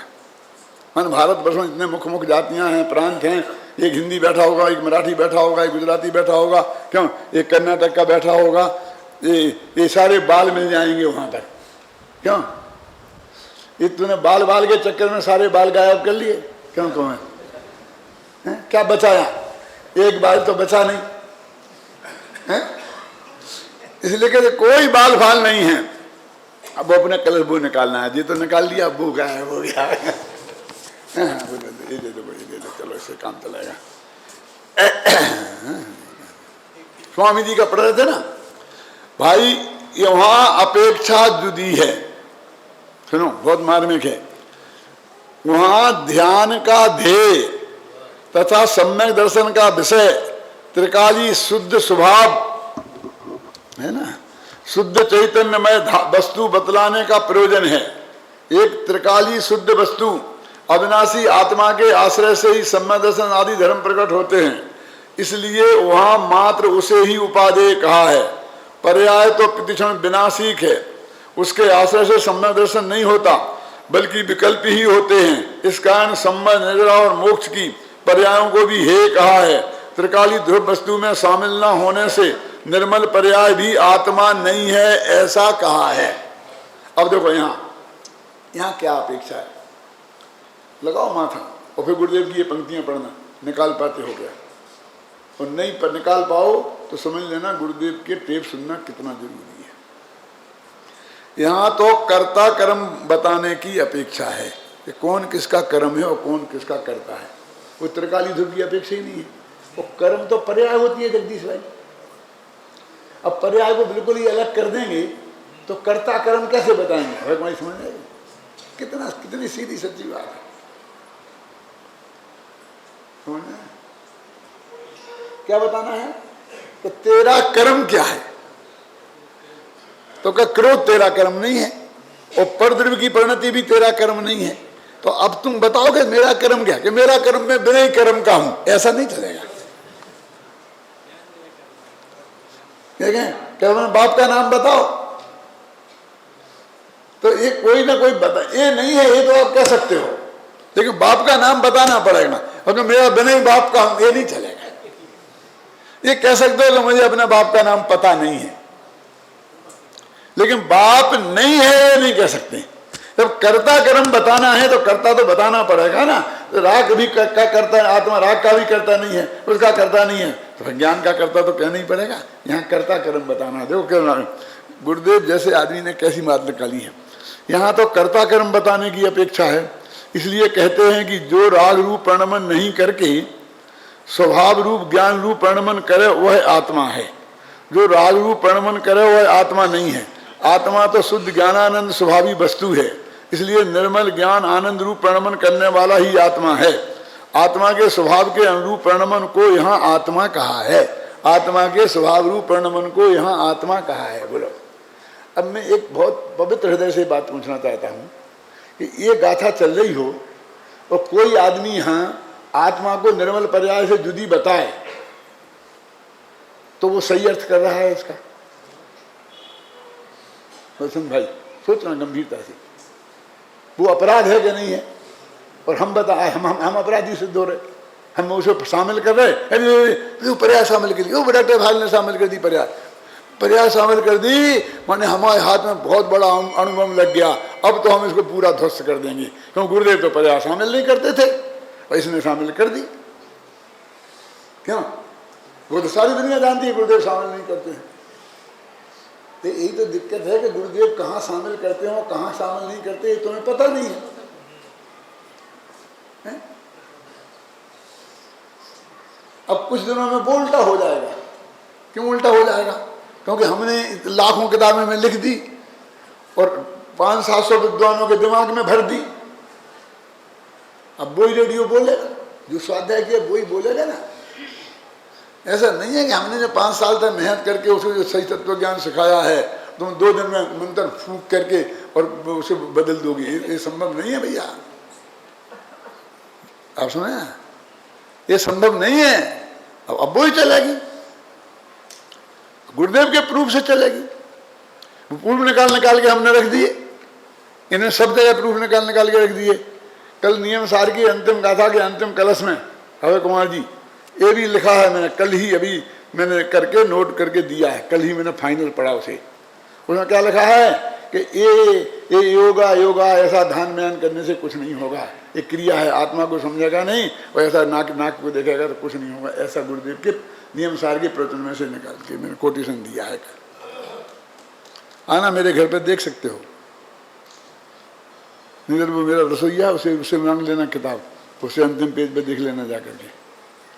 मन भारतवर्ष में इतने मुख्य मुख्य जातियां हैं, प्रांत हैं, एक हिंदी बैठा होगा, एक मराठी बैठा होगा, एक गुजराती बैठा होगा, क्यों एक कर्नाटक का बैठा होगा, ये सारे बाल मिल जाएंगे वहां पर। क्यों ये तूने बाल बाल के चक्कर में सारे बाल गायब कर लिए? क्यों कौन है? क्या बचाया? एक बाल तो बचा नहीं है? इसलिए कहते कोई बाल फाल नहीं है। अब वो अपने कलर वो निकालना है, ये तो निकाल लिया, वो गायब हो गया। ये दे दो, चलो इससे काम चलेगा। स्वामी जी का पढ़ रहे थे ना भाई, वहां अपेक्षा जुदी है। सुनो, बहुत मार्मिक है। वहां ध्यान का ध्येय तथा सम्यक दर्शन का विषय त्रिकाली शुद्ध स्वभाव है ना, शुद्ध चैतन्यमय वस्तु बतलाने का प्रयोजन है। एक त्रिकाली शुद्ध वस्तु अविनाशी आत्मा के आश्रय से ही सम्यक दर्शन आदि धर्म प्रकट होते हैं। इसलिए वहां मात्र उसे ही उपादेय कहा है। पर्याय तो प्रतिक्षण विनाशिक है, उसके आश्रय से सम्यक दर्शन नहीं होता, बल्कि विकल्प ही होते हैं। इस कारण सम्यक निद्रा और मोक्ष की पर्यायों को भी हे कहा है। त्रिकाली ध्रुव वस्तु में शामिल न होने से निर्मल पर्याय भी आत्मा नहीं है, ऐसा कहा है। अब देखो यहाँ क्या अपेक्षा है? लगाओ माथा और फिर गुरुदेव की ये पंक्तियां पढ़ना, निकाल पाते हो गया। और नहीं पर निकाल पाओ तो समझ लेना गुरुदेव के टेप सुनना कितना जरूरी है। यहाँ तो कर्ता कर्म बताने की अपेक्षा है कि कौन किसका कर्म है और कौन किसका करता है। वो त्रिकाली ध्रुव की अपेक्षा ही नहीं है। वो कर्म तो पर्याय होती है जगदीश भाई। अब पर्याय को बिल्कुल ही अलग कर देंगे तो कर्ता कर्म कैसे बताएंगे? भाई समझ आएगी? कितनी सीधी सच्ची बात है। क्या बताना है? तो तेरा कर्म क्या है? तो क्या क्रोध तेरा कर्म नहीं है और परद्रव्य की परिणति भी तेरा कर्म नहीं है? तो अब तुम बताओगे मेरा कर्म क्या? कि मेरा कर्म में विनय कर्म का हूं, ऐसा नहीं चलेगा। क्या बाप का नाम बताओ, तो ये कोई ना कोई बता, ये नहीं है ये तो आप कह सकते हो, लेकिन बाप का नाम बताना पड़ेगा। और तो मेरा बिना ही बाप का ये नहीं चलेगा। ये कह सकते हो कि मुझे अपने बाप का नाम पता नहीं है, लेकिन बाप नहीं है ये नहीं कह सकते। जब कर्ता कर्म बताना है तो कर्ता तो बताना पड़ेगा ना। तो राग भी का करता है, आत्मा राग का भी करता नहीं है, उसका करता नहीं है, तो ज्ञान का करता तो कहना ही पड़ेगा। यहाँ कर्ता कर्म बताना, देखो क्या गुरुदेव जैसे आदमी ने कैसी बात निकाली है। यहाँ तो कर्ता कर्म बताने की अपेक्षा है, इसलिए कहते हैं कि जो राग रूप प्रणमन नहीं करके स्वभाव रूप ज्ञान रूप प्रणमन करे वह आत्मा है। जो राग रूप प्रणमन करे वह आत्मा नहीं है। आत्मा तो शुद्ध ज्ञानानंद स्वभावी वस्तु है, इसलिए निर्मल ज्ञान आनंद रूप प्रणमन करने वाला ही आत्मा है। आत्मा के स्वभाव के अनुरूप प्रणमन को यहाँ आत्मा कहा है। आत्मा के स्वभाव रूप प्रणमन को यहाँ आत्मा कहा है। बोलो, अब मैं एक बहुत पवित्र हृदय से बात पूछना चाहता हूँ कि ये गाथा चल रही हो और कोई आदमी यहाँ आत्मा को निर्मल पर्याय से जुदी बताए तो वो सही अर्थ कर रहा है इसका? सुन भाई, सोचना गंभीरता से, वो अपराध है कि नहीं है? और हम बताए हम अपराधी सिद्ध हो रहे, हम उसे शामिल कर रहे। अरे पर्याय शामिल कर दी, वो बड़े भाई ने शामिल कर दी, पर्याय शामिल कर दी, माने हमारे हाथ में बहुत बड़ा अनुभव लग गया, अब तो हम इसको पूरा ध्वस्त कर देंगे। क्यों? गुरुदेव तो पर्याय शामिल नहीं करते थे और इसने शामिल कर दी। क्यों? वो तो सारी दुनिया जानती है गुरुदेव शामिल नहीं करते हैं। तो यही तो दिक्कत है कि गुरुदेव कहाँ शामिल करते हैं और कहाँ शामिल नहीं करते, ये तुम्हें पता नहीं है, है? अब कुछ दिनों में वो उल्टा हो जाएगा। क्यों उल्टा हो जाएगा? क्योंकि हमने लाखों किताबें में लिख दी और 500-700 विद्वानों के दिमाग में भर दी। अब वही रेडियो बोलेगा, जो स्वाध्याय किया वही बोलेगा ना। ऐसा नहीं है कि हमने जो 5 साल तक मेहनत करके उसको जो सही तत्व ज्ञान सिखाया है तुम 2 दिन में मंत्र फूंक करके और उसे बदल दोगे, ये संभव नहीं है भैया। आप सुने, ये संभव नहीं है। अब वो ही चलेगी, गुरुदेव के प्रूफ से चलेगी। प्रूफ निकाल के हमने रख दिए, इन्हें सब जगह प्रूफ निकाल के रख दिए। कल नियम सार की अंतिम गाथा के अंतिम कलश में अभय कुमार जी ये भी लिखा है, मैंने कल ही अभी मैंने करके नोट करके दिया है, कल ही मैंने फाइनल पढ़ा उसे। उसमें क्या लिखा है कि ये योगा ऐसा ध्यान बयान करने से कुछ नहीं होगा, ये क्रिया है, आत्मा को समझेगा नहीं और ऐसा नाक को देखेगा तो कुछ नहीं होगा। ऐसा गुरुदेव के नियम सार के प्रवचन में से निकाल के मैंने कोटेशन दिया है। आना मेरे घर पर देख सकते हो, नहीं वो मेरा रसोईया उसे मांग लेना किताब, उससे अंतिम पेज पे देख लेना जाकर के।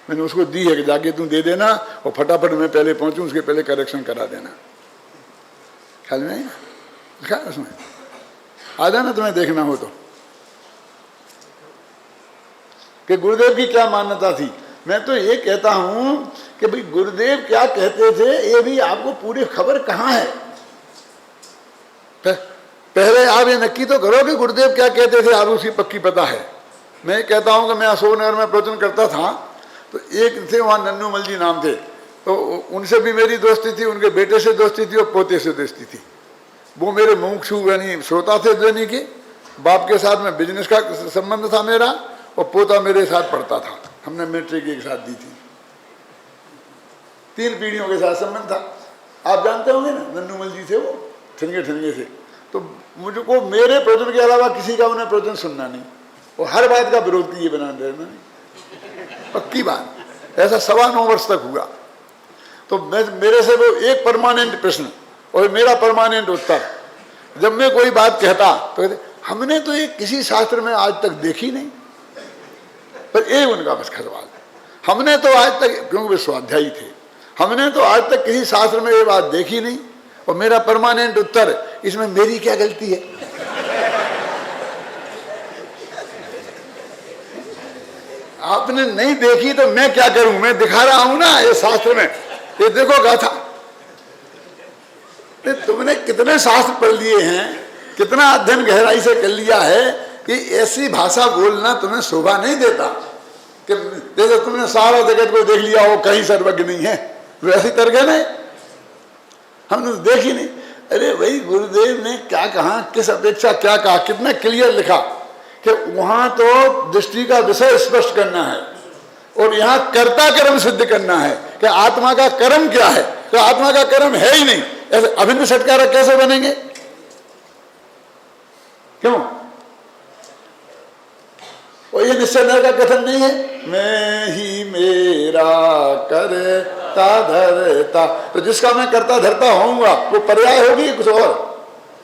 मैंने उसको दी है कि जाके तुम दे देना और फटाफट मैं पहले पहुंचूं, उसके पहले करेक्शन करा देना। ख्याल में लिखा है उसमें, आ जाना तुम्हें देखना हो तो, कि गुरुदेव की क्या मान्यता थी। मैं तो ये कहता हूं कि भाई गुरुदेव क्या कहते थे ये भी आपको पूरी खबर कहाँ है। पहले आप ये नक्की तो करो कि गुरुदेव क्या कहते थे, आप उसकी पक्की पता है। मैं कहता हूं कि मैं अशोकनगर में प्रवचन करता था तो एक थे वहाँ नन्नूमल जी नाम थे, तो उनसे भी मेरी दोस्ती थी, उनके बेटे से दोस्ती थी और पोते से दोस्ती थी। वो मेरे मुमुक्षु यानी श्रोता थे ध्वनि के, बाप के साथ में बिजनेस का संबंध था मेरा और पोता मेरे साथ पढ़ता था, हमने मैट्रिक एक साथ दी थी, 3 पीढ़ियों के साथ संबंध था। आप जानते होंगे ना, नन्नूमल जी थे वो, ठनगे से। तो मुझको मेरे प्रवचन के अलावा किसी का उन्हें प्रवचन सुनना नहीं, वो हर बात का विरोध किए बना रहे मैंने, पक्की बात। ऐसा 9.25 वर्ष तक हुआ। तो मेरे से वो एक परमानेंट प्रश्न और मेरा परमानेंट उत्तर, जब मैं कोई बात कहता तो कहते हमने तो ये किसी शास्त्र में आज तक देखी नहीं, पर ये उनका बस खसवाल, हमने तो आज तक, क्योंकि वे स्वाध्यायी थे, हमने तो आज तक किसी शास्त्र में ये बात देखी नहीं। और मेरा परमानेंट उत्तर, इसमें मेरी क्या गलती है? आपने नहीं देखी तो मैं क्या करूं, मैं दिखा रहा हूं ना ये शास्त्र में, ये देखो गाथा। तुमने कितने शास्त्र पढ़ लिए हैं, कितना अध्ययन गहराई से कर लिया है कि ऐसी भाषा बोलना तुम्हें शोभा नहीं देता कि जैसे तुमने सारा जगत को देख लिया हो, कहीं सर्वज्ञ नहीं है, वैसे कर गए नहीं। हमने तो देखी नहीं। अरे भाई गुरुदेव ने क्या कहा, किस अपेक्षा क्या कहा, कितना क्लियर लिखा कि वहां तो दृष्टि का विषय स्पष्ट करना है और यहाँ कर्ता कर्म सिद्ध करना है कि आत्मा का कर्म क्या है। तो आत्मा का कर्म है ही नहीं, ऐसे अभिन्न सत्कारक कैसे बनेंगे? क्यों? और ये निश्चय नर का कथन नहीं है, मैं ही मेरा करता धरता। तो जिसका मैं करता धरता होऊंगा वो पर्याय होगी कुछ और।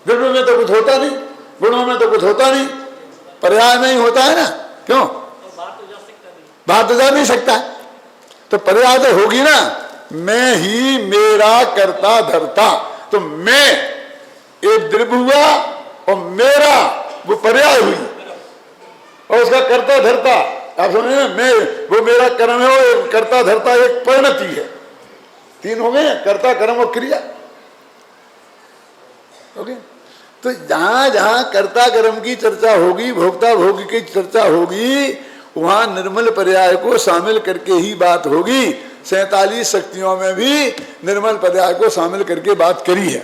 गुणों में तो कुछ होता नहीं, गुणों में तो कुछ होता नहीं, पर्याय में ही होता है ना। क्यों? बाहर तो जा नहीं सकता, तो पर्याय तो होगी ना। मैं ही मेरा करता धरता, तो मैं एक द्रव्य हुआ और मेरा वो पर्याय हुई और उसका करता धरता। आप सुनिए ना, मैं वो मेरा कर्म है, वो करता धरता एक परिणति है। तीन हो गए, कर्ता कर्म और क्रिया। ओके, तो जहां जहां कर्ता कर्म की चर्चा होगी, भोक्ता भोग की चर्चा होगी, वहां निर्मल पर्याय को शामिल करके ही बात होगी। 47 शक्तियों में भी निर्मल पर्याय को शामिल करके बात करी है।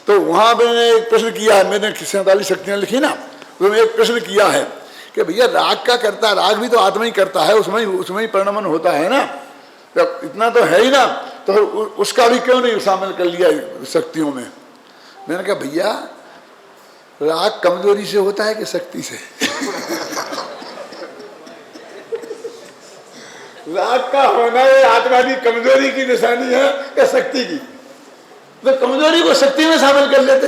तो वहां मैंने एक प्रश्न किया है, मैंने 47 शक्तियां लिखी ना, तो मैं एक प्रश्न किया है कि भैया राग का करता, राग भी तो आत्मा ही करता है, उसमें ही परिणमन होता है ना, तो इतना तो है ही ना, तो उसका भी क्यों नहीं शामिल कर लिया शक्तियों में? मैंने कहा भैया राग कमजोरी से होता है कि शक्ति से? राग का होना ये आत्मा की कमजोरी की निशानी है या शक्ति की? तो कमजोरी को शक्ति में शामिल कर लेते।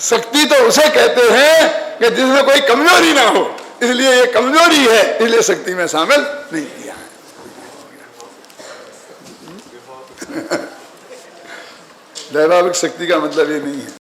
शक्ति तो उसे कहते हैं कि जिसमें कोई कमजोरी ना हो, इसलिए ये कमजोरी है, इसलिए शक्ति में शामिल नहीं किया है। दैवाविक शक्ति का मतलब ये नहीं है।